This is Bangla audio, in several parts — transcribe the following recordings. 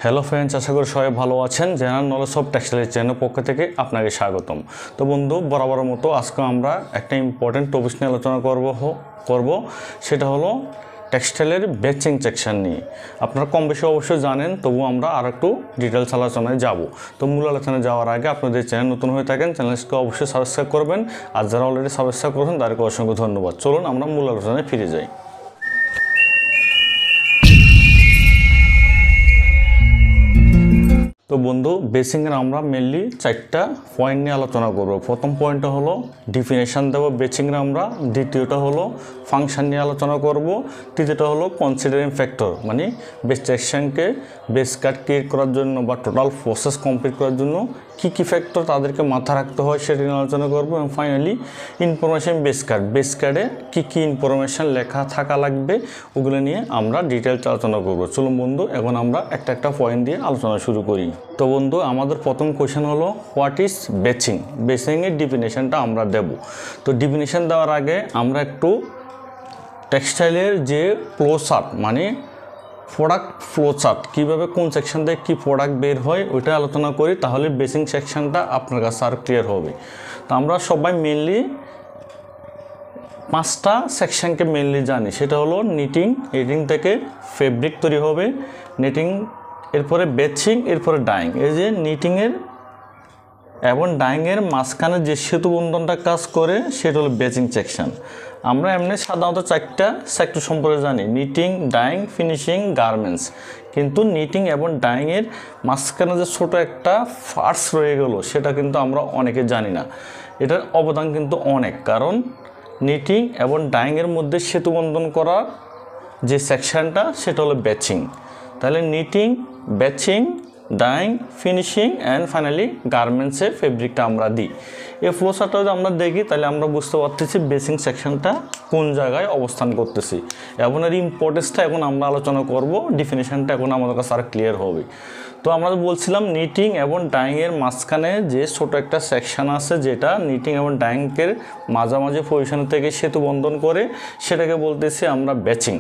হ্যালো ফ্রেন্ডস, আশা করি সবাই ভালো আছেন। জেনারেল নলেজ অফ টেক্সটাইল চ্যানেলের পক্ষ থেকে আপনাকে স্বাগতম। তো বন্ধু, বরাবরের মতো আজকে আমরা একটা ইম্পর্টেন্ট টপিক নিয়ে আলোচনা করব সেটা হলো টেক্সটাইলের বেচিং সেকশন নিয়ে। আপনারা কম বেশি অবশ্যই জানেন, তবু আমরা আর একটু ডিটেলস আলোচনায় যাব। তো মূল আলোচনায় যাওয়ার আগে আপনাদের চ্যানেল নতুন হয়ে থাকেন, চ্যানেলকে অবশ্যই সাবস্ক্রাইব করবেন। আর যারা অলরেডি সাবস্ক্রাইব করেছেন তাদেরকে অসংখ্য ধন্যবাদ। চলুন আমরা মূল আলোচনায় ফিরে যাই। তো বন্ধু, বেচিংয়ের আমরা মেনলি 4টা পয়েন্ট নিয়ে আলোচনা করব। প্রথম পয়েন্টটা হলো ডিফিনেশন দেবো বেচিংয়ের আমরা, দ্বিতীয়টা হলো ফাংশন নিয়ে আলোচনা করব, তৃতীয়টা হলো কনসিডারিং ফ্যাক্টর, মানে বেস সেকশনকে বেস কাট ক্রিয়েট করার জন্য বা টোটাল প্রসেস কমপ্লিট করার জন্য কী ফ্যাক্টর তাদেরকে মাথা রাখতে হয় সেটা নিয়ে আলোচনা করব। এবং ফাইনালি ইনফরমেশন বেস কার্ডে কী ইনফরমেশান লেখা থাকা লাগবে ওগুলো নিয়ে আমরা ডিটেলস আলোচনা করব। চলুন বন্ধু, এখন আমরা একটা পয়েন্ট দিয়ে আলোচনা শুরু করি। তো বন্ধু, আমাদের প্রথম কোয়েশ্চেন হলো হোয়াট ইজ বেচিং। বেচিংয়ের ডিফিনেশনটা আমরা দেব। তো ডিফিনেশন দেওয়ার আগে আমরা একটু টেক্সটাইলের যে ফ্লো চার্ট, মানে প্রোডাক্ট ফ্লো চার্ট, কীভাবে কোন সেকশন থেকে কী প্রোডাক্ট বের হয় ওইটা আলোচনা করি, তাহলে বেচিং সেকশনটা আপনার কাছে আর ক্লিয়ার হবে। তো আমরা সবাই মেনলি 5টা সেকশনকে মেনলি জানি, সেটা হলো নিটিং, নিটিং থেকে ফেব্রিক তৈরি হবে, নিটিং এরপরে বেচিং, এরপরে ডাইং। এই যে নিটিংয়ের এবং ডাইংয়ের মাঝখানে যে সেতু বন্ধনটা কাজ করে সেটা হলো বেচিং সেকশন। আমরা এমনি সাধারণত 4টা সেক্টর সম্পর্কে জানি, নিটিং, ডাইং, ফিনিশিং, গার্মেন্টস। কিন্তু নিটিং এবং ডাইংয়ের মাঝখানে যে ছোটো একটা ফার্স রয়ে গেল সেটা কিন্তু আমরা অনেকে জানি না। এটার অবদান কিন্তু অনেক, কারণ নিটিং এবং ডাইংয়ের মধ্যে সেতু বন্ধন করার যে সেকশনটা সেটা হলো বেচিং। তাহলে knitting, batching, dyeing, finishing and finally গার্মেন্টসে ফেব্রিকটা আমরা দিই। এই ফ্লো চার্টটা যদি আমরা দেখি তাহলে আমরা বুঝতে পারতেছি বেচিং সেকশনটা কোন জায়গায় অবস্থান করতেছি এবং এর ইম্পর্টেন্সটা এখন আমরা আলোচনা করব। ডিফিনেশনটা এখন আমাদের কাছে আর ক্লিয়ার হবে। তো আমরা বলছিলাম নিটিং এবং ডাইংয়ের মাঝখানে যে ছোটো একটা সেকশন আছে যেটা নিটিং এবং ডাইংয়ের মাঝামাঝি পজিশন থেকে সেতু বন্ধন করে, সেটাকে বলতেছি আমরা বেচিং।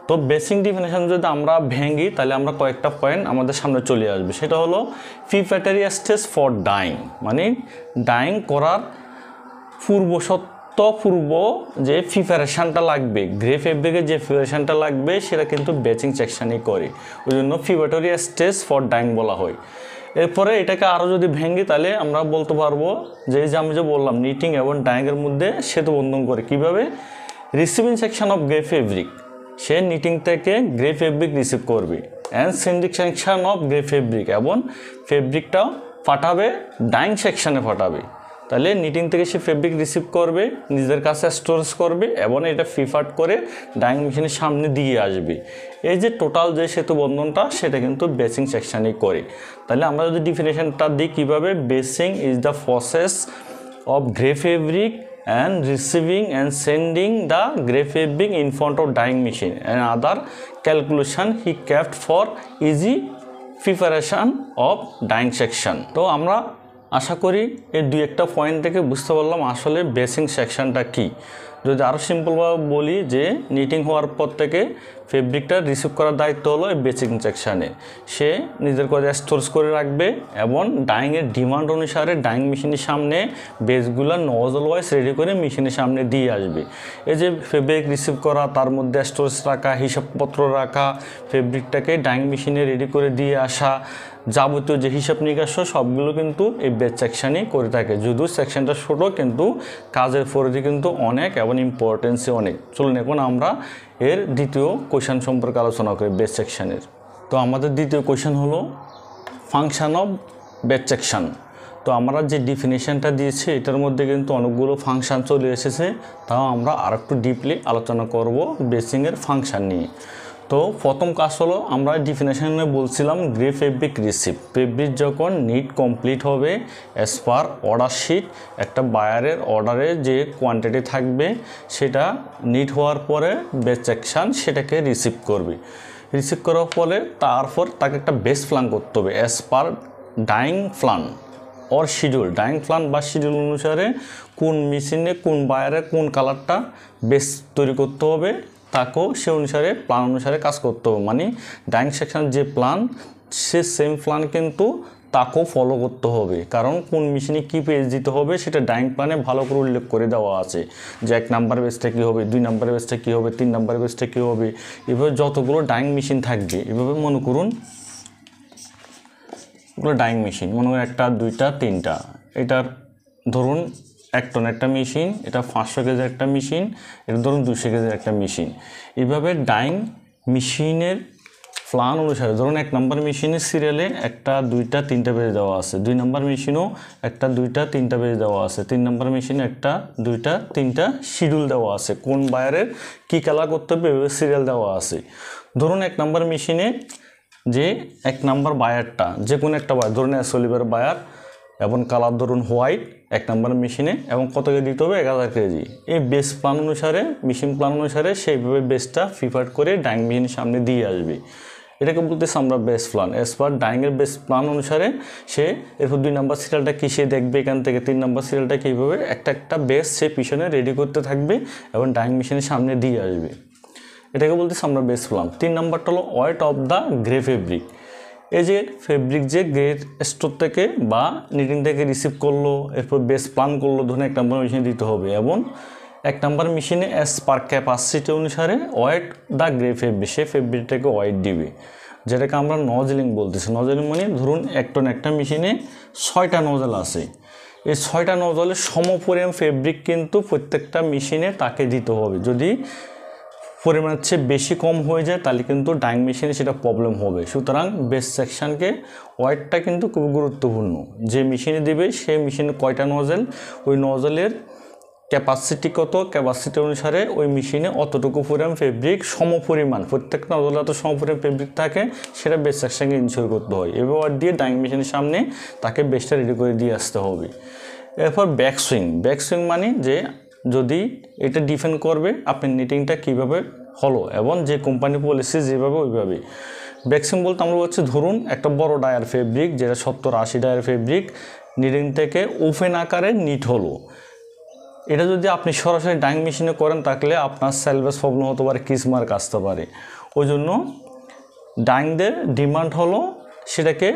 তো বেচিং ডিফিনেশন যদি আমরা ভেঙি তাহলে আমরা কয়েকটা পয়েন্ট আমাদের সামনে চলে আসবে। সেটা হলো প্রিপারেটরি স্টেজ ফর ডাইং, মানে ডাইং করার পূর্ব যে প্রিপারেশানটা লাগবে, গ্রে ফেব্রিকের যে প্রিপারেশানটা লাগবে সেটা কিন্তু বেচিং সেকশানই করে, ওই জন্য প্রিপারেটরি স্টেজ ফর ডাইং বলা হয়। এরপরে এটাকে আরও যদি ভেঙে তাহলে আমরা বলতে পারবো যে আমি যে বললাম নিটিং এবং ডাইংয়ের মধ্যে সেতু বন্ধন করে কীভাবে, receiving section of grey fabric, say knitting থেকে গ্রে ফেব্রিক রিসিভ করবে, and sending section of grey fabric, এবং ফেব্রিকটাও পাঠাবে ডাইং সেকশানে পাঠাবে। তাহলে নিটিং থেকে সে ফেব্রিক রিসিভ করবে, নিজের কাছে স্টোরেজ করবে এবং এটা প্রিফার্ড করে ডাইং মেশিনের সামনে দিয়ে আসবে। এই যে টোটাল যে সেতু বন্ধনটা সেটা কিন্তু বেচিং সেকশানেই করে। তাহলে আমরা যদি ডিফিনেশনটা দিই কীভাবে, batching is the process of grey fabric and receiving and sending the gray fabric in front of dyeing machine and other calculation he kept for easy preparation of dyeing section। তো আমরা আশা করি এই 2-1টা পয়েন্ট থেকে বুঝতে পারলাম আসলে বেচিং সেকশনটা কী। যদি আরও সিম্পলভাবে বলি যে নিটিং হওয়ার পর থেকে ফেব্রিকটা রিসিভ করার দায়িত্ব হলো এই বেচিং সেকশানে, সে নিজের কাছে স্টোরেজ করে রাখবে এবং ডাইংয়ের ডিমান্ড অনুসারে ডাইং মেশিনের সামনে বেসগুলো নজল ওয়াইজ রেডি করে মেশিনের সামনে দিয়ে আসবে। এই যে ফেব্রিক রিসিভ করা, তার মধ্যে স্টোরেজ রাখা, হিসাবপত্র রাখা, ফেব্রিকটাকে ডাইং মেশিনে রেডি করে দিয়ে আসা, যাবতীয় যে হিসাব নিকাশ সবগুলো কিন্তু এই বেচ সেকশানই করে থাকে। যদিও সেকশনটা ছোটো কিন্তু কাজের পরিধি কিন্তু অনেক এবং ইম্পর্টেন্সই অনেক। চলুন এখন আমরা এর দ্বিতীয় কোয়েশ্চেন সম্পর্কে আলোচনা করি বেচ সেকশানের। তো আমাদের দ্বিতীয় কোয়েশ্চেন হলো ফাংশন অফ বেচ সেকশন। তো আমরা যে ডিফিনেশনটা দিয়েছি এটার মধ্যে কিন্তু অনেকগুলো ফাংশান চলে এসেছে, তাও আমরা আরেকটু ডিপলি আলোচনা করব বেচিংয়ের ফাংশান নিয়ে। তো প্রথম কাজ হলো আমরা ডিফিনেশনে বলছিলাম গ্রে ফেব্রিক রিসিভ, ফেব্রিক যখন নিট কমপ্লিট হবে অ্যাজ পার অর্ডার শিট, একটা বায়ারের অর্ডারে যে কোয়ান্টিটি থাকবে সেটা নিট হওয়ার পরে বেচ সেকশন সেটাকে রিসিভ করবে। রিসিভ করার ফলে তারপর তাকে একটা বেস প্ল্যান করতে হবে as per dyeing plan or schedule. Dyeing plan বা শিডিউল অনুসারে কোন মেশিনে কোন বায়ারে কোন কালারটা বেস তৈরি করতে হবে তাকেও সে অনুসারে প্ল্যান অনুসারে কাজ করতে হবে। মানে ডাইং সেকশনের যে প্ল্যান সে সেম প্ল্যান কিন্তু তাকেও ফলো করতে হবে, কারণ কোন মেশিনে কী পেজ দিতে হবে সেটা ডাইং প্ল্যানে ভালো করে উল্লেখ করে দেওয়া আছে, যে 1 নাম্বার পেজটা কী হবে, 2 নাম্বার পেজটা কী হবে, 3 নাম্বার পেজটা কী হবে। এভাবে যতগুলো ডাইং মেশিন থাকবে, এভাবে মনে করুন এগুলো ডাইং মেশিন, মনে করেন 1টা 2টা 3টা, এটার ধরুন 1 টন একটা মেশিন, এটা 500 কেজির একটা মেশিন, এটা ধরুন 200 কেজির একটা মেশিন। এইভাবে ডাইং মেশিনের প্ল্যান অনুসারে ধরুন 1 নম্বর মেশিনের সিরিয়ালে 1টা 2টা 3টা পেজ দেওয়া আছে, 2 নম্বর মেশিনও 1টা 2টা 3টা পেজ দেওয়া আছে, 3 নম্বর মেশিনে 1টা 2টা 3টা শিডিউল দেওয়া আছে, কোন বায়ারের কী কালার করতে হবে এভাবে সিরিয়াল দেওয়া আছে। ধরুন 1 নম্বর মেশিনে যে 1 নম্বর বায়ারটা যে কোনো একটা বায়ার, ধরুন অ্যাসোলিভের বায়ার এবং কালার ধরুন হোয়াইট 1 নম্বর মেশিনে, এবং কত কেজি দিতে হবে 1000 কেজি। এই বেস প্ল্যান অনুসারে, মেশিন প্ল্যান অনুসারে সেইভাবে বেসটা প্রিপেয়ার করে ডাইং মেশিনের সামনে দিয়ে আসবে। এটাকে বলতেছি আমরা বেস প্ল্যান। অ্যাজ পার ডাইংয়ের বেস প্ল্যান অনুসারে সে এরপর 2 নম্বর সিরিয়ালটা কী সে দেখবে এখান থেকে, 3 নম্বর সিরিয়ালটা কীভাবে একটা বেস সে পিছনে রেডি করতে থাকবে এবং ডাইং মেশিনের সামনে দিয়ে আসবে। এটাকে বলতেছি আমরা বেস প্ল্যান। 3 নম্বরটা হলো weight of the grey fabric. এই যে ফেব্রিক যে গ্রে স্টোর থেকে বা নিটিং থেকে রিসিভ করলো, এরপর বেস প্ল্যান করলো, ধরুন 1 নম্বর মেশিনে দিতে হবে, এবং 1 নম্বর মেশিনে অ্যাজ পার ক্যাপাসিটি অনুসারে ওয়েট দ্য গ্রে ফেব্রিক, সে ফেব্রিকটাকে ওয়েট দিবে, যেটাকে আমরা নজেলিং বলতেছি। নজেলিং মানে ধরুন 1 টন একটা মেশিনে 6টা নজেল আছে, এই 6টা নজলের সমপরিমাণ ফেব্রিক কিন্তু প্রত্যেকটা মেশিনে তাকে দিতে হবে। যদি পরিমাণের চেয়ে বেশি কম হয়ে যায় তাহলে কিন্তু ডাইং মেশিনে সেটা প্রবলেম হবে। সুতরাং বেস সেকশানকে ওয়েটটা কিন্তু খুব গুরুত্বপূর্ণ, যে মেশিনে দেবে সেই মেশিনে কয়টা নজেল, ওই নজলের ক্যাপাসিটি কত, ক্যাপাসিটি অনুসারে ওই মেশিনে অতটুকু পরিমাণ ফেব্রিক সমপরিমাণ, প্রত্যেকটা নজলে এত সমপরিমাণ ফেব্রিক থাকে, সেটা বেস সেকশানকে ইনশিওর করতে হয়। এবার দিয়ে ডাইং মেশিনের সামনে তাকে বেসটা রেডি করে দিয়ে আসতে হবে। এরপর ব্যাক সুইং মানে যে যদি এটা ডিফেন্ড করবে আপনার নিটিংটা কীভাবে হলো এবং যে কোম্পানি পলিসি যেভাবে ওইভাবে। ব্যাকসুইং বলতে আমরা বলছি ধরুন একটা বড় ডায়ার ফেব্রিক, যেটা 70-80 ডায়ার ফেব্রিক নিটিং থেকে ওপেন আকারে নিট হলো, এটা যদি আপনি সরাসরি ডাইং মেশিনে করেন তাহলে আপনার সেলভেজ প্রবলেম হতে পারে, কিস মার্ক আসতে পারে। ওই জন্য ডাইংদের ডিমান্ড হলো সেটাকে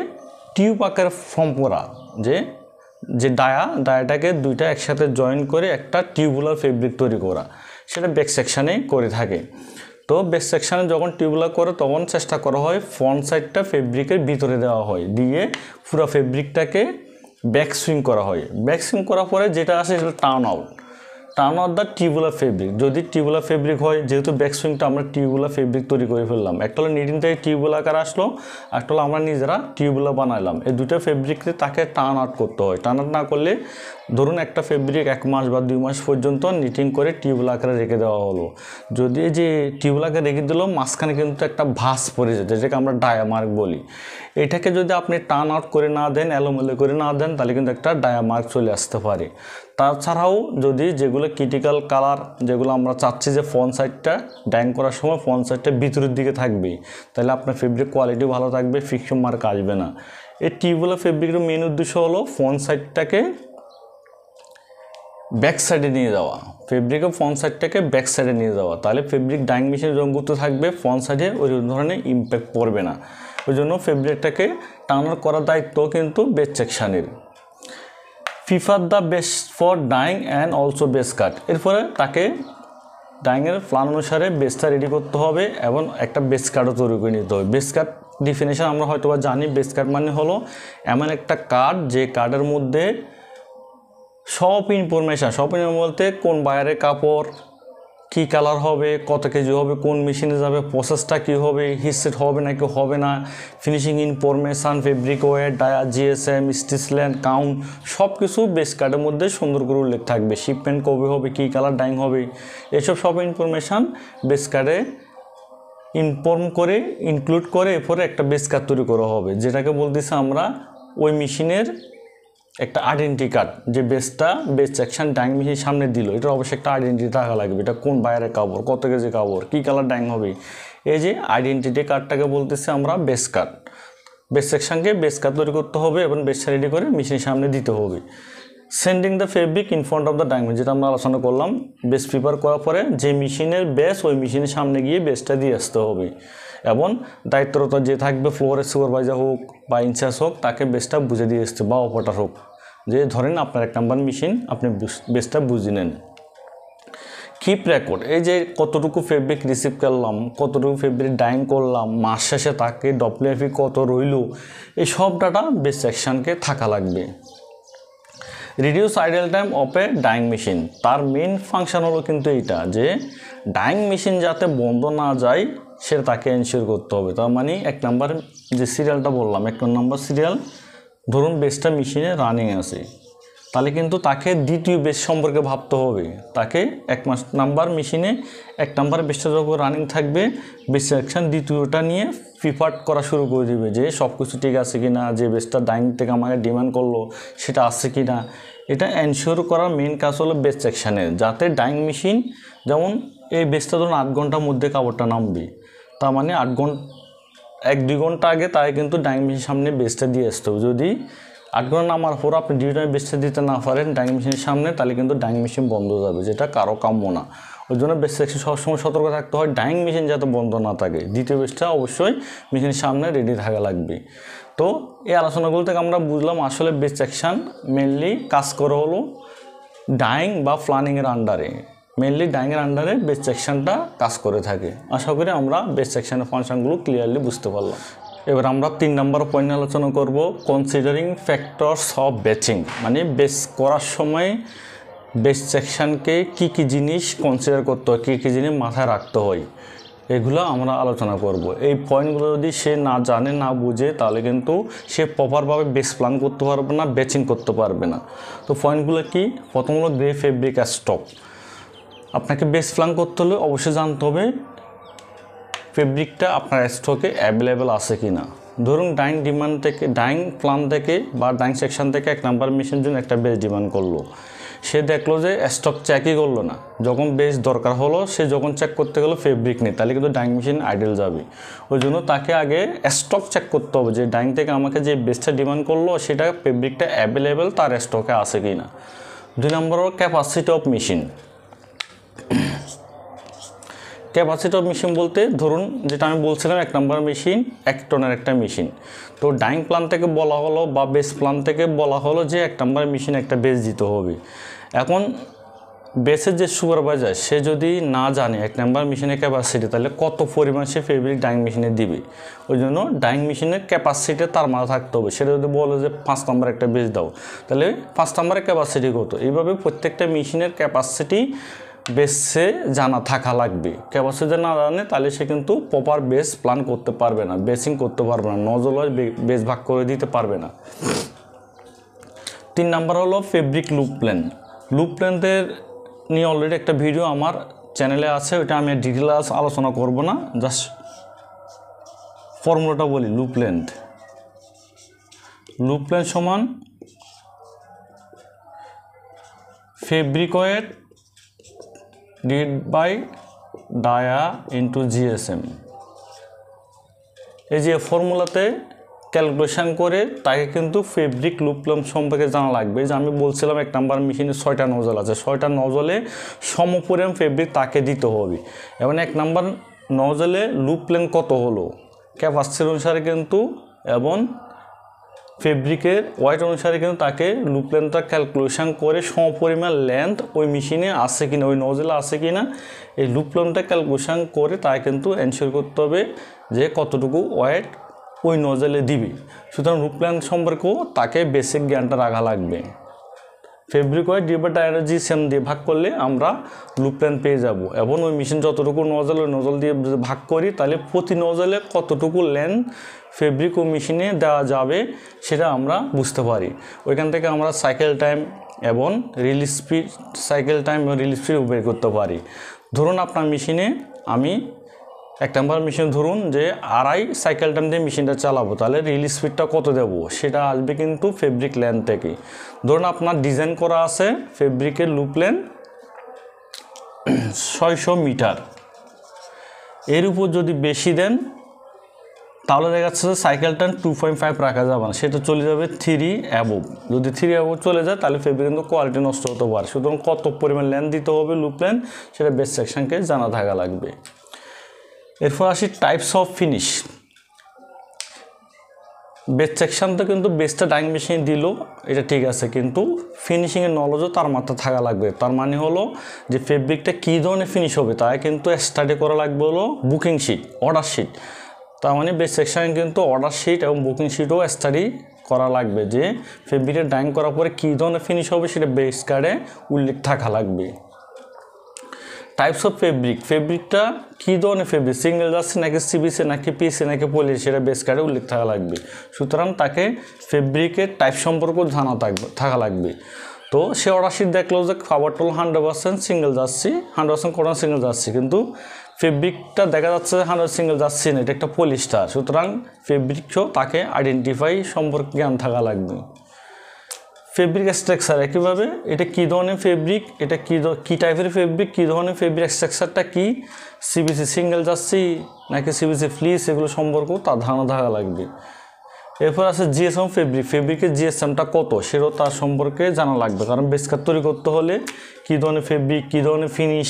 টিউব আকারে ফর্ম করা, যে ডায়াটাকে 2টা একসাথে জয়েন করে একটা টিউবুলার ফেব্রিক তৈরি করা, সেটা ব্যাক সেকশানে করে থাকে। তো ব্যাক সেকশানে যখন টিউবুলার করে তখন চেষ্টা করা হয় ফ্রন্ট সাইডটা ফেব্রিকের ভিতরে দেওয়া হয়, দিয়ে পুরো ফেব্রিকটাকে ব্যাক সুইং করা হয়। ব্যাক সুইং করার পরে যেটা আসে সেটা turn out the tubular fabric. যদি টিউবুলার ফেব্রিক হয়, যেহেতু ব্যাক সুইংটা আমরা টিউবুলার ফেব্রিক তৈরি করে ফেললাম, একটা হলো নিটিং থেকে টিউবুলার আকার আসলো, একটা হলো আমরা নিজেরা টিউবুলার বানাইলাম। এই দুটো ফেব্রিককে তাকে টার্ন আউট করতে হয়। টার্ন আউট না করলে ধরুন একটা ফেব্রিক 1 মাস বা 2 মাস পর্যন্ত নিটিং করে টিউবুলার আকারে রেখে দেওয়া হলো, যদি যে টিউবুলার আকারে রেখে দিল মাঝখানে কিন্তু একটা ভাঁজ পড়ে যেত, যেটাকে আমরা ডায়ামার্ক বলি। এটাকে যদি আপনি টার্ন আউট করে না দেন, এলোমেলো করে না দেন, তাহলে কিন্তু একটা ডায়ামার্ক চলে আসতে পারে। তাছাড়াও যদি যেগুলো ক্রিটিক্যাল কালার, যেগুলো আমরা চাচ্ছি যে ফ্রন্ট সাইডটা ডাইং করার সময় ফ্রন্ট সাইডটা ভিতরের দিকে থাকবে, তাহলে আপনার ফেব্রিক কোয়ালিটি ভালো থাকবে, ফিকশন মার্ক আসবে না। এই টিউবুলার ফেব্রিকের মেন উদ্দেশ্য হলো ফ্রন্ট সাইডটাকে ব্যাক সাইডে নিয়ে যাওয়া, ফেব্রিকের ফ্রন্ট সাইডটাকে ব্যাক সাইডে নিয়ে যাওয়া, তাহলে ফেব্রিক ডাইং মেশিনে যখন করতে থাকবে ফ্রন্ট সাইডে ওই ধরনের ইম্প্যাক্ট পড়বে না। ওই জন্য ফেব্রিকটাকে টার্ন করার দায়িত্ব কিন্তু বেস সেকশানের। Prefer the best for dyeing and also base cut. এরপরে তাকে ডাইংয়ের প্ল্যান অনুসারে বেসটা রেডি করতে হবে এবং একটা বেস কাটও তৈরি করে নিতে হবে। বেস কাট ডিফিনেশন আমরা হয়তো বা জানি, বেস কাট মানে হলো এমন একটা কাট যে কার্ডের মধ্যে সব ইনফরমেশান বলতে কোন বায়ারের কাপড়, কী কালার হবে, কত কেজি হবে, কোন মেশিনে যাবে, প্রসেসটা কী হবে, হিটসেট হবে নাকি হবে না, finishing information, fabric weight, dia, GSM, stitch length, count, সব কিছু বেস কার্ডের মধ্যে সুন্দর করে উল্লেখ থাকবে। শিপমেন্ট কবে হবে, কী কালার ডাইং হবে, এসব সব ইনফরমেশান বেস কার্ডে ইনফর্ম করে ইনক্লুড করে এরপরে একটা বেস কার্ড তৈরি করা হবে, যেটাকে বলতেছি আমরা ওই মেশিনের একটা আইডেন্টি কার্ড, যে বেস সেকশন ডাইং মেশিন সামনে দিল, এটার অবশ্যই একটা আইডেন্টিটি থাকা লাগবে, এটা কোন বায়ারের কাপড়, কত কেজি কাপড়, কী কালার ডাইং হবে। এই যে আইডেন্টিটি কার্ডটাকে বলতেছি আমরা বেস কার্ড। বেস সেকশনকে বেস কার্ড তৈরি করতে হবে এবং বেসটা রেডি করে মেশিনের সামনে দিতে হবে। Sending the fabric in front of the dyeing, যেটা আমরা আলোচনা করলাম, বেস প্রিপেয়ার করার পরে যে মেশিনের বেস ওই মেশিনের সামনে গিয়ে বেসটা দিয়ে আসতে হবে। এবং দায়িত্বরত যে থাকবে ফ্লোরের সুপারভাইজার হোক বা ইনচার্জ হোক তাকে বেসটা বুঝে দিয়ে আসছে, বা অপারেটর হোক, যে ধরেন আপনার 1 নাম্বার মেশিন, আপনি বেসটা বুঝে নেন। কিপ রেকর্ড, এই যে কতটুকু ফেব্রিক রিসিভ করলাম, কতটুকু ফেব্রিক ডাইং করলাম, মাস শেষে তাকে ডব্লিউএফি কত রইল, এই সব ডাটা বেস সেকশনকে থাকা লাগবে। Reduce idol time of A dyeing machine, তার মেন ফাংশন হলো কিন্তু এইটা, যে ডাইং মেশিন যাতে বন্ধ না যায় সেটা তাকে এনশিওর করতে হবে। তার মানে 1 নাম্বার যে সিরিয়ালটা বললাম, 1 নাম্বার সিরিয়াল, ধরুন বেসটা মেশিনে রানিং আছে, তাহলে কিন্তু তাকে দ্বিতীয় বেস সম্পর্কে ভাবতে হবে। তাকে 1 নাম্বার মেশিনে 1 নাম্বার বেসটা যখন রানিং থাকবে, বেস সেকশন দ্বিতীয়টা নিয়ে প্রিপার্ট করা শুরু করে দিবে, যে সব কিছু ঠিক আছে কি না, যে বেসটা ডাইং থেকে আমাকে ডিমান্ড করলো সেটা আছে কি না। এটা এনশিওর করার মেন কাজ হলো বেস সেকশানের, যাতে ডাইং মেশিন, যেমন এই বেসটা ধরুন 8 ঘন্টার মধ্যে কাপড়টা নামবে, তার মানে 1-2 ঘন্টা আগে তাই কিন্তু ডাইং মেশিনের সামনে বেসটা দিয়ে আসতে হবে। যদি 8 ঘন্টা নামার পর আপনি ডিউ টাইমে বেসটা দিতে না পারেন ডাইং মেশিনের সামনে, তাহলে কিন্তু ডাইং মেশিন বন্ধ হয়ে যাবে, যেটা কারো কাম্য না। ওই জন্য বেস সেকশন সবসময় সতর্ক থাকতে হয়, ডাইং মেশিন যাতে বন্ধ না থাকে, দ্বিতীয় বেসটা অবশ্যই মেশিনের সামনে রেডি থাকা লাগবে। তো এই আলোচনাগুলো থেকে আমরা বুঝলাম আসলে বেস সেকশন মেনলি কাজ করে হলো ডাইং বা প্ল্যানিংয়ের আন্ডারে, মেনলি ডাইংয়ের আন্ডারে বেস সেকশনটা কাজ করে থাকে। আশা করি আমরা বেস সেকশনের ফাংশনগুলো ক্লিয়ারলি বুঝতে পারলাম। এবার আমরা 3 নম্বর পয়েন্ট আলোচনা করব, কনসিডারিং ফ্যাক্টরস অফ বেচিং, মানে বেস করার সময় বেস সেকশনকে কী কী জিনিস কনসিডার করতে হয়, কী কী জিনিস মাথায় রাখতে হয়, এগুলো আমরা আলোচনা করব। এই পয়েন্টগুলো যদি সে না জানে, না বুঝে, তাহলে কিন্তু সে প্রপারভাবে বেস প্ল্যান করতে পারবে না, বেচিং করতে পারবে না। তো পয়েন্টগুলো কি? প্রথম হলো গ্রে ফেব্রিক স্টক। আপনাকে বেস প্ল্যান করতে হলে অবশ্যই জানতে হবে ফেব্রিকটা আপনার স্টকে অ্যাভেলেবেল আছে কি না। ধরুন ডাইং ডিমান্ড থেকে, ডাইং প্ল্যান থেকে বা ডাইং সেকশন থেকে 1 নাম্বার মেশিনের জন্য একটা বেস ডিমান্ড করলো, সে দেখলো যে স্টক চেকই করলো না, যখন বেস দরকার হলো সে যখন চেক করতে গেলো ফেব্রিক নেই, তাহলে কিন্তু ডাইং মেশিন আইডেল যাবে। ওই জন্য তাকে আগে স্টক চেক করতে হবে, যে ডাইং থেকে আমাকে যে বেসটা ডিমান্ড করলো সেটা ফেব্রিকটা অ্যাভেলেবেল তার স্টকে আছে কি না। 2 নম্বর হলো capacity of machine. Capacity of machine বলতে ধরুন যেটা আমি বলছিলাম 1 নাম্বার মেশিন 1 টনের একটা মেশিন, তো ডাইং প্ল্যান থেকে বলা হলো বা বেস প্ল্যান থেকে বলা হলো যে 1 নাম্বার মেশিন একটা বেস দিতে হবে। এখন বেসের যে সুপারভাইজার সে যদি না জানে 1 নাম্বার মেশিনের ক্যাপাসিটি, তাহলে কত পরিমাণ সে ফেব্রিক ডাইং মেশিনে দিবে। ওই জন্য ডাইং মেশিনের ক্যাপাসিটি তার মাথা থাকতে হবে। সেটা যদি বলে যে 5 নাম্বার একটা বেস দাও, তাহলে 5 নাম্বারের ক্যাপাসিটি কত, এইভাবে প্রত্যেকটা মেশিনের ক্যাপাসিটি বেসে জানা থাকা লাগবে। ক্যাপাসিটি না জানে তাহলে সে কিন্তু প্রপার বেস প্ল্যান করতে পারবে না, বেসিং করতে পারবে না, নজল বেস ভাগ করে দিতে পারবে না। 3 নাম্বার হলো ফেব্রিক লুপ প্ল্যান। লুপ প্ল্যানদের নিয়ে অলরেডি একটা ভিডিও আমার চ্যানেলে আছে, ওইটা আমি ডিটেইলস আলোচনা করব না, জাস্ট ফর্মুলাটা বলি। লুপ প্ল্যান সমান fabric weight divide by dia into GSM. এই যে ফর্মুলাতে ক্যালকুলেশন করে তাকে কিন্তু ফেব্রিক লুপ প্ল্যান সম্পর্কে জানা লাগবে। যে আমি বলছিলাম 1 নাম্বার মেশিনে 6টা নজল আছে, 6টা নজলে সমপরিমাণ ফেব্রিক তাকে দিতে হবে। এবং 1 নাম্বার নজলে লুপ প্ল্যান কত হলো ক্যাপাসিটি অনুসারে কিন্তু, এবং ফেব্রিকের ওয়েট অনুসারে কিন্তু তাকে লুপ প্ল্যানটা ক্যালকুলেশন করে সমপরিমাণ লেন্থ ওই মেশিনে আছে কিনা, ওই নজলে আছে কিনা, এই লুপ প্ল্যানটা ক্যালকুলেশন করে তাকে কিন্তু এনশিওর করতে হবে যে কতটুকু ওয়েট ওই নজলে দিবে। সুতরাং লুপ প্ল্যান সম্পর্কেও তাকে বেসিক জ্ঞানটা রাখা লাগবে। Fabric weight divide by GSM দিয়ে ভাগ করলে আমরা লুপ প্ল্যান পেয়ে যাব, এবং ওই মেশিন যতটুকু নজল ওই নজল দিয়ে ভাগ করি, তাহলে প্রতি নজলে কতটুকু লেন্থ ফেব্রিক ও মেশিনে দেওয়া যাবে সেটা আমরা বুঝতে পারি। ওইখান থেকে আমরা সাইকেল টাইম এবং রিলিজ স্পিড, বের করতে পারি। ধরুন আপনার মেশিনে আমি 1 নাম্বার মেশিন ধরুন যে 2.5 সাইকেল টাইম দিয়ে মেশিনটা চালাবো, তাহলে রিলিজ স্পিডটা কত দেবো সেটা আসবে কিন্তু ফেব্রিক লেন্থ থেকে। ধরুন আপনার ডিজাইন করা আছে ফেব্রিকের লুপ লেন্থ 600 মিটার, এর উপর যদি বেশি দেন তাহলে দেখা যাচ্ছে যে সাইকেল টাইম 2.5 রাখা যাবে না, সেটা চলে যাবে 3 অ্যাবোভ। যদি 3 অ্যাবোভ চলে যায় তাহলে ফেব্রিক কিন্তু কোয়ালিটি নষ্ট হতে পারে। সুতরাং কত পরিমাণ লেন্থ দিতে হবে লুপ লেন্থ সেটা বেস সেকশনকে জানা থাকা লাগবে। এরপর আসি types of finish. Base section তো কিন্তু বেসটা ডাইং মেশিন দিল, এটা ঠিক আছে, কিন্তু ফিনিশিংয়ের নলেজও তার মাথা থাকা লাগবে। তার মানে হলো যে ফেব্রিকটা কী ধরনের ফিনিশ হবে তাই কিন্তু স্টাডি করা লাগবে হলো বুকিং শিট, অর্ডার শিট। তার মানে বেস সেকশানে কিন্তু অর্ডার শিট এবং বুকিং শিটও স্টাডি করা লাগবে, যে ফেব্রিকের ডাইং করার পরে কী ধরনের ফিনিশ হবে সেটা বেস কার্ডে উল্লেখ থাকা লাগবে। টাইপস অফ ফেব্রিক, ফেব্রিকটা কী ধরনের ফেব্রিক, সিঙ্গেল জার্সি নাকি সিবিসি নাকি পিসি নাকি পলি, সেটা বেস কার্ডে উল্লেখ থাকা লাগবে। সুতরাং তাকে ফেব্রিকের টাইপ সম্পর্কেও জানা থাকা লাগবে। তো সে অর্ডার শিট দেখলো যে খাবার toll 100% single jersey, 100% cotton single jersey, কিন্তু ফেব্রিকটা দেখা যাচ্ছে 100 সিঙ্গেল জার্সি না, এটা একটা পলিস্টার। সুতরাং ফেব্রিকও তাকে আইডেন্টিফাই সম্পর্কে জ্ঞান থাকা লাগবে। ফেব্রিক স্ট্রাকচার একইভাবে, এটা কী ধরনের ফেব্রিক, এটা কী টাইপের ফেব্রিক, কী ধরনের ফেব্রিক স্ট্রাকচারটা কী, সিবিসি সিঙ্গেল জার্সি নাকি সিবিসি ফ্লিস, এগুলো সম্পর্কেও তার ধারণা থাকা লাগবে। এরপর আছে জিএসএম ফেব্রিক, ফেব্রিকের জিএসএমটা কত সেটাও তার সম্পর্কে জানা লাগবে, কারণ বেস কাট তৈরি করতে হলে কী ধরনের ফেব্রিক, কী ধরনের ফিনিশ,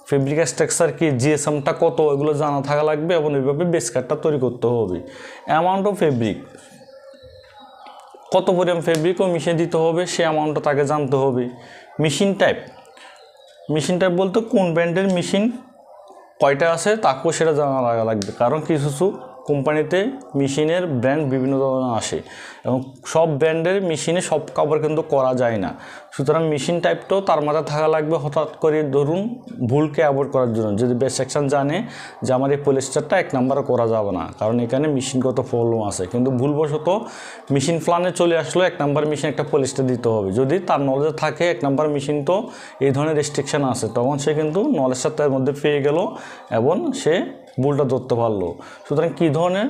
ফেব্রিক স্ট্রাকচার কি, জিএসএমটা কত, এগুলো জানা থাকা লাগবে এবং এইভাবে বেস কাটটা তৈরি করতে হবে। অ্যামাউন্ট অফ ফেব্রিক, কত পরিমাণ ফেব্রিকও মিশিয়ে দিতে হবে সে অ্যামাউন্টটা তাকে জানতে হবে। মেশিন টাইপ, মেশিন টাইপ বলতে কোন ব্র্যান্ডের মেশিন কয়টা আছে তাকেও সেটা জানা লাগবে, কারণ কিছু কোম্পানিতে মেশিনের ব্র্যান্ড বিভিন্ন ধরনের আসে এবং সব ব্র্যান্ডের মেশিনে সব কাপড় কিন্তু করা যায় না। সুতরাং মেশিন টাইপটাও তার মাথায় থাকা লাগবে, হঠাৎ করে ধরুন ভুলকে অ্যাভয়েড করার জন্য। যদি বেস সেকশন জানে যে আমার এই পলিস্টারটা 1 নম্বরে করা যাবে না, কারণ এখানে মেশিনগত প্রবলেম আছে, কিন্তু ভুলবশত মেশিন প্ল্যানে চলে আসলো 1 নম্বর মেশিন একটা পলিস্টার দিতে হবে। যদি তার নলেজে থাকে 1 নম্বর মেশিন তো এই ধরনের রেস্ট্রিকশান আছে, তখন সে কিন্তু নলেজটা তার মধ্যে পেয়ে গেল এবং সে ভুলটা ধরতে পারলো। সুতরাং কী ধরনের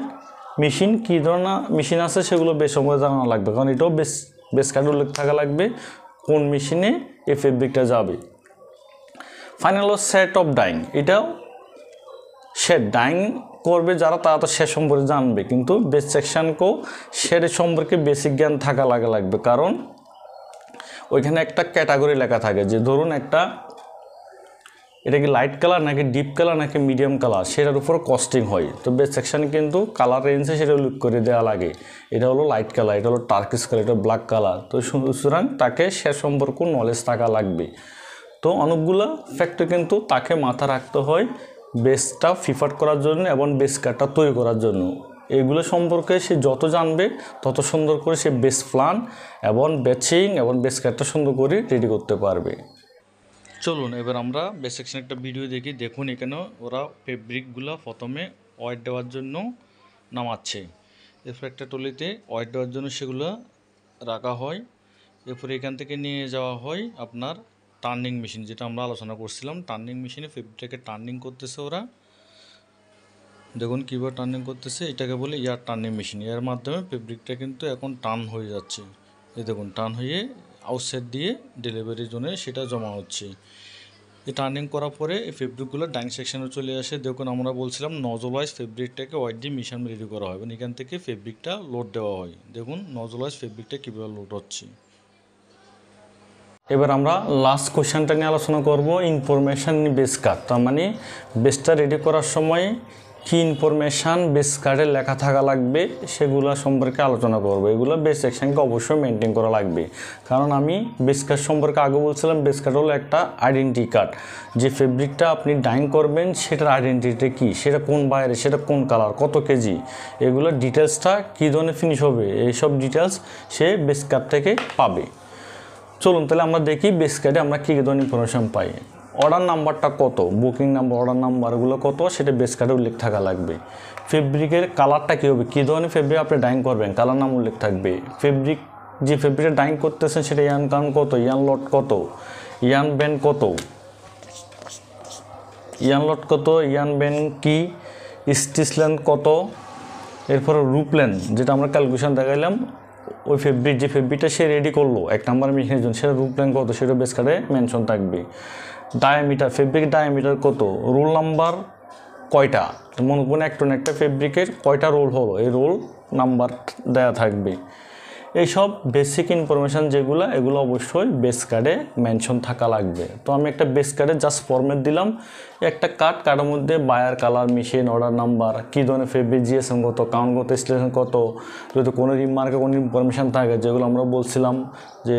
মেশিন, কী ধরনের মেশিন আছে সেগুলো বেশ সময় জানা লাগবে, কারণ এটাও বেস কার্ডে উল্লেখ থাকা লাগবে কোন মেশিনে এই ফেব্রিকটা যাবে। ফাইনাল সেট অফ ডাইং, এটাও সে ডাইং করবে যারা তারা তো সে সম্পর্কে জানবে, কিন্তু বেস সেকশনকেও সেট সম্পর্কে বেসিক জ্ঞান থাকা লাগবে, কারণ ওইখানে একটা ক্যাটাগরি লেখা থাকে যে ধরুন এটা কি লাইট কালার নাকি ডিপ কালার নাকি মিডিয়াম কালার, সেটার উপর কস্টিং হয়। তো বেস সেকশানে কিন্তু কালার রেঞ্জে সেটা উল্লেখ করে দেওয়া লাগে, এটা হলো লাইট কালার, এটা হলো টার্কিশ কালার, এটা ব্ল্যাক কালার। তো সুতরাং তাকে সে সম্পর্কে নলেজ থাকা লাগবে। তো অনেকগুলো ফ্যাক্টর কিন্তু তাকে মাথা রাখতে হয় বেসটা ফিফার করার জন্য এবং বেস কাটটা তৈরি করার জন্য। এগুলো সম্পর্কে সে যত জানবে তত সুন্দর করে সে বেস প্ল্যান এবং ব্যাচিং এবং বেস কাটটা সুন্দর করে রেডি করতে পারবে। চলুন এবার আমরা বেস সেকশন একটা ভিডিও দেখি। দেখুন এখানে ওরা ফেব্রিকগুলো প্রথমে ওয়াইট দেওয়ার জন্য নামাচ্ছে, এরপর একটা টলিতে ওয়াইট দেওয়ার জন্য সেগুলো রাখা হয়, এরপর এখান থেকে নিয়ে যাওয়া হয় আপনার টার্নিং মেশিন, যেটা আমরা আলোচনা করছিলাম। টার্নিং মেশিনে ফেব্রিকটাকে টার্নিং করতেছে ওরা, দেখুন কীভাবে টার্নিং করতেছে, এটাকে বলে এয়ার টার্নিং মেশিন। এর মাধ্যমে ফেব্রিকটা কিন্তু এখন টার্ন হয়ে যাচ্ছে, এই দেখুন টার্ন হয়ে আউটসাইড দিয়ে ডেলিভারি জোনে সেটা জমা হচ্ছে। এই টার্নিং করার পরে এই ফেব্রিকগুলো ডাইং সেকশনে চলে আসে। দেখুন আমরা বলছিলাম নজলাইজ ফেব্রিকটাকে ওয়াইট দিয়ে মিশন রেডি করা হয় এবং এখান থেকে ফেব্রিকটা লোড দেওয়া হয়। দেখুন নজলাইজ ফেব্রিকটা কীভাবে লোড হচ্ছে। এবার আমরা লাস্ট কোয়েশ্চেনটা নিয়ে আলোচনা করব, ইনফরমেশান বেস কার্ড। তার মানে বেসটা রেডি করার সময় কী ইনফরমেশান বেস কার্ডে লেখা থাকা লাগবে সেগুলো সম্পর্কে আলোচনা করব। এগুলো বেস সেকশনকে অবশ্যই মেনটেন করা লাগবে, কারণ আমি বেস কার্ড সম্পর্কে আগে বলছিলাম বেস কার্ড হলো একটা আইডেন্টি কার্ড, যে ফেব্রিকটা আপনি ডাইং করবেন সেটার আইডেন্টিটি কী, সেটা কোন বাইরে, সেটা কোন কালার, কত কেজি, এগুলো ডিটেলসটা কী ধরনের ফিনিশ হবে, এইসব ডিটেলস সে বেস কার্ড থেকে পাবে। চলুন তাহলে আমরা দেখি বেস কার্ডে আমরা কী ধরনের ইনফরমেশান পাই। অর্ডার নাম্বারটা কত, বুকিং নাম্বার, অর্ডার নাম্বারগুলো কত সেটা বেস কার্ডে উল্লেখ থাকা লাগবে। ফেব্রিকের কালারটা কী হবে, কী ধরনের ফেব্রিক আপনি ডাইং করবেন তার নাম উল্লেখ থাকবে। ফেব্রিক যে ফেব্রিকটা ডাইং করতেছেন সেটা ইয়ান কাউন্ট কত, ইয়ান লট কত, ইয়ান ব্যান্ড কত, ইয়ান লট কত, ইয়ান ব্যান্ড কি, স্টিচ লেন্থ কত, এরপর রুপ লেন্থ যেটা আমরা ক্যালকুলেশন দেখাইলাম, ওই ফেব্রিক যে ফেব্রিকটা সে রেডি করলো 1 নম্বর মেশিনের জন্য সেটা রুপ লেন্থ কত সেটা বেস কার্ডে মেনশন থাকবে। ডায়ামিটার, ফেব্রিক ডায়ামিটার কত, রোল নাম্বার কয়টা, মনে করুন একটা ফেব্রিকের কয়টা রোল হলো এই রোল নাম্বার দেওয়া থাকবে। এইসব বেসিক ইনফরমেশান যেগুলো এগুলো অবশ্যই বেস কার্ডে মেনশন থাকা লাগবে। তো আমি একটা বেস কার্ডে জাস্ট ফরম্যাট দিলাম, একটা কার্ডের মধ্যে buyer, colour, machine, order number, কী ধরনের ফেব্রিক, জিএসএম কত, কাউন্ট কত, স্টেশন কত, যদি কোনো রিমার্কে কোনো ইনফরমেশান থাকে যেগুলো আমরা বলছিলাম যে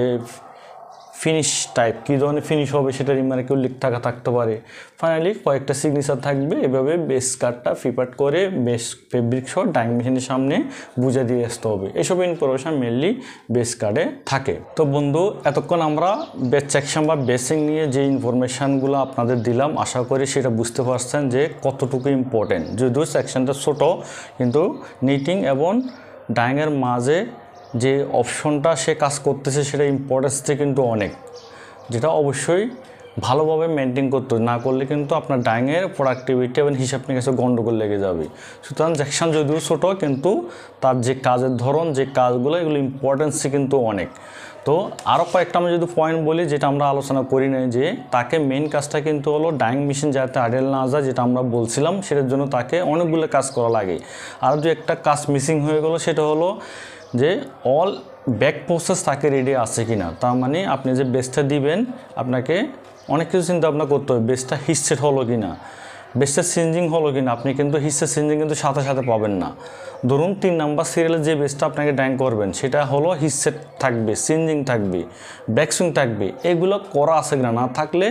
ফিনিশ টাইপ, কী ধরনের ফিনিশ হবে সেটা রিমার্কে উল্লেখ থাকতে পারে। ফাইনালি কয়েকটা সিগনেচার থাকবে। এভাবে বেস কার্ডটা ফিপার্ট করে বেস ফেব্রিক সহ ডাইং মেশিনের সামনে বুঝে দিয়ে আসতে হবে। এসব ইনফরমেশান মেনলি বেস কার্ডে থাকে। তো বন্ধু, এতক্ষণ আমরা বেস সেকশন বা বেসিং নিয়ে যে ইনফরমেশানগুলো আপনাদের দিলাম, আশা করি সেটা বুঝতে পারছেন যে কতটুকু ইম্পর্টেন্ট। যদিও সেকশনটা ছোটো, কিন্তু নিটিং এবং ডাইংয়ের মাঝে যে অপশনটা সে কাজ করতেছে সেটা ইম্পর্টেন্সটা কিন্তু অনেক, যেটা অবশ্যই ভালোভাবে মেনটেন করতে না করলে কিন্তু আপনার ডাইংয়ের প্রোডাক্টিভিটি এবং হিসাব নিকাশে গন্ডগোল লেগে যাবে। সুতরাং সেকশন যদিও ছোটো, কিন্তু তার যে কাজের ধরন, যে কাজগুলো, এগুলো ইম্পর্টেন্সই কিন্তু অনেক। তো আরও কয়েকটা আমি যদি পয়েন্ট বলি যেটা আমরা আলোচনা করি নাই, যে তাকে মেন কাজটা কিন্তু হলো ডাইং মেশিন যাতে আইডেল না যায়, যেটা আমরা বলছিলাম, সেটার জন্য তাকে অনেকগুলো কাজ করা লাগে। আর যে একটা কাজ মিসিং হয়ে গেলো সেটা হলো যে অল ব্যাক প্রসেস তাকে রেডি আছে কি না। তার মানে আপনি যে বেসটা দিবেন, আপনাকে অনেক কিছু চিন্তা ভাবনা করতে হবে। বেসটা হিটসেট হলো কি না, বেসটা সিঞ্জিং হলো কি না। আপনি কিন্তু হিটসেট সিঞ্জিং কিন্তু সাথে সাথে পাবেন না। ধরুন 3 নাম্বার সিরিয়ালে যে বেসটা আপনাকে ডাইং করবেন সেটা হলো হিটসেট থাকবে, সিঞ্জিং থাকবে, ব্যাকসুইং থাকবে। এগুলো করা আছে কিনা, না থাকলে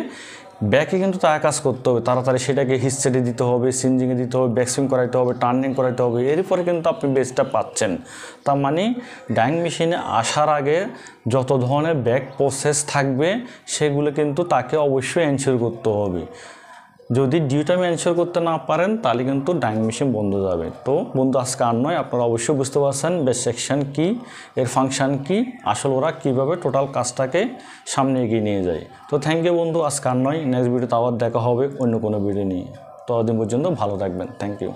ব্যাকে কিন্তু তার কাজ করতে হবে তাড়াতাড়ি, সেটাকে হিটসেটে দিতে হবে, সিঞ্জিংয়ে দিতে হবে, ব্যাকসুইং করাইতে হবে, টার্নিং করাইতে হবে। এরপরে কিন্তু আপনি বেসটা পাচ্ছেন। তার মানে ডাইং মেশিনে আসার আগে যত ধরনের ব্যাক প্রসেস থাকবে সেগুলো কিন্তু তাকে অবশ্যই এনশিওর করতে হবে। যদি ডিউ টাইম এনশিওর করতে না পারেন তাহলে কিন্তু ডাইং মেশিন বন্ধ যাবে। তো বন্ধু, আজকে আর নয়, আপনারা অবশ্যই বুঝতে পারছেন বেস সেকশন কী, এর ফাংশান কী, আসলে ওরা কীভাবে টোটাল কাজটাকে সামনে এগিয়ে নিয়ে যায়। তো থ্যাংক ইউ বন্ধু, আজকে আর নয়, নেক্সট ভিডিওতে আবার দেখা হবে অন্য কোনো ভিডিও নিয়ে। ততদিন পর্যন্ত ভালো থাকবেন। Thank you.